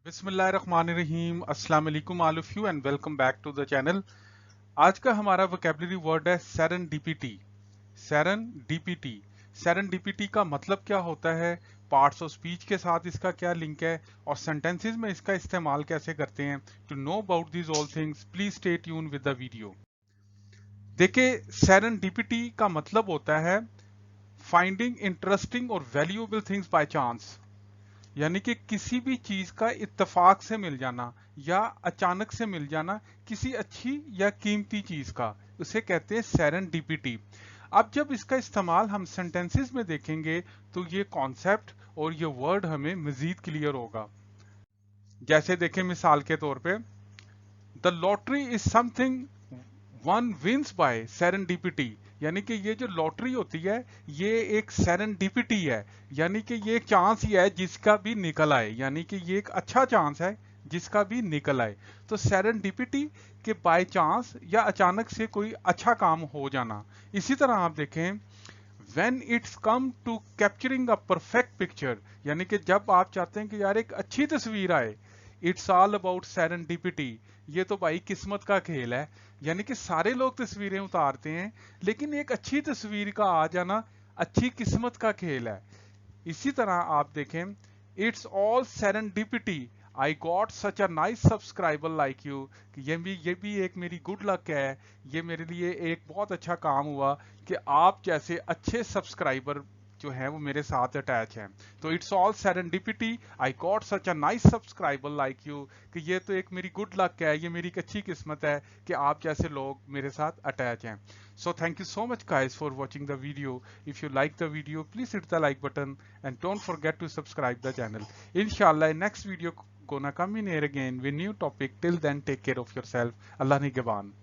बिस्मिल्लाहिर्रहमानिर्रहीम अस्सलाम वालेकुम all of you and welcome back to the channel. आज का हमारा वोकैबुलरी वर्ड है सेरेंडिपिटी। सेरेंडिपिटी सेरेंडिपिटी का मतलब क्या होता है, पार्ट्स ऑफ स्पीच के साथ इसका क्या लिंक है और सेंटेंसेस में इसका इस्तेमाल कैसे करते हैं। To know about these all things please stay tune with the video. देखिए, सेरेंडिपिटी का मतलब होता है फाइंडिंग इंटरेस्टिंग और वैल्यूएबल थिंग्स बाय चांस, यानी कि किसी भी चीज का इत्तेफाक से मिल जाना या अचानक से मिल जाना, किसी अच्छी या कीमती चीज का, उसे कहते हैं सेरेंडिपिटी। अब जब इसका इस्तेमाल हम सेंटेंसेस में देखेंगे तो ये कॉन्सेप्ट और ये वर्ड हमें मजीद क्लियर होगा। जैसे देखें मिसाल के तौर पे, the lottery is something one wins by serendipity, यानी कि ये जो लॉटरी होती है ये एक सेरेंडिपिटी है, यानी कि ये एक चांस ही है जिसका भी निकल आए, यानी कि ये एक अच्छा चांस है जिसका भी निकल आए। तो सेरेंडिपिटी के बाय चांस या अचानक से कोई अच्छा काम हो जाना। इसी तरह आप देखें, when it's come to capturing a perfect picture, यानी कि जब आप चाहते हैं कि यार एक अच्छी तस्वीर आए, इट्स ऑल अबाउट सेरेंडिपिटी, ये तो भाई किस्मत का खेल है। यानी कि सारे लोग तस्वीरें उतारते हैं लेकिन एक अच्छी तस्वीर का आ जाना अच्छी किस्मत का खेल है। इसी तरह आप देखें, it's all serendipity I got such a nice subscriber like you, ये भी एक मेरी गुड लक है, ये मेरे लिए एक बहुत अच्छा काम हुआ कि आप जैसे अच्छे सब्सक्राइबर जो हैं वो मेरे साथ अटैच हैं। तो it's all serendipity I got such a nice subscriber like you, कि ये तो एक मेरी गुड लक है, ये मेरी एक अच्छी किस्मत है कि आप जैसे लोग मेरे साथ अटैच हैं। So thank you so much guys for watching the video. If you like the video, please hit the like button and don't forget to subscribe the channel. Inshallah, next video gonna come in here again with new topic. Till then, take care of yourself. Allah Nigaban.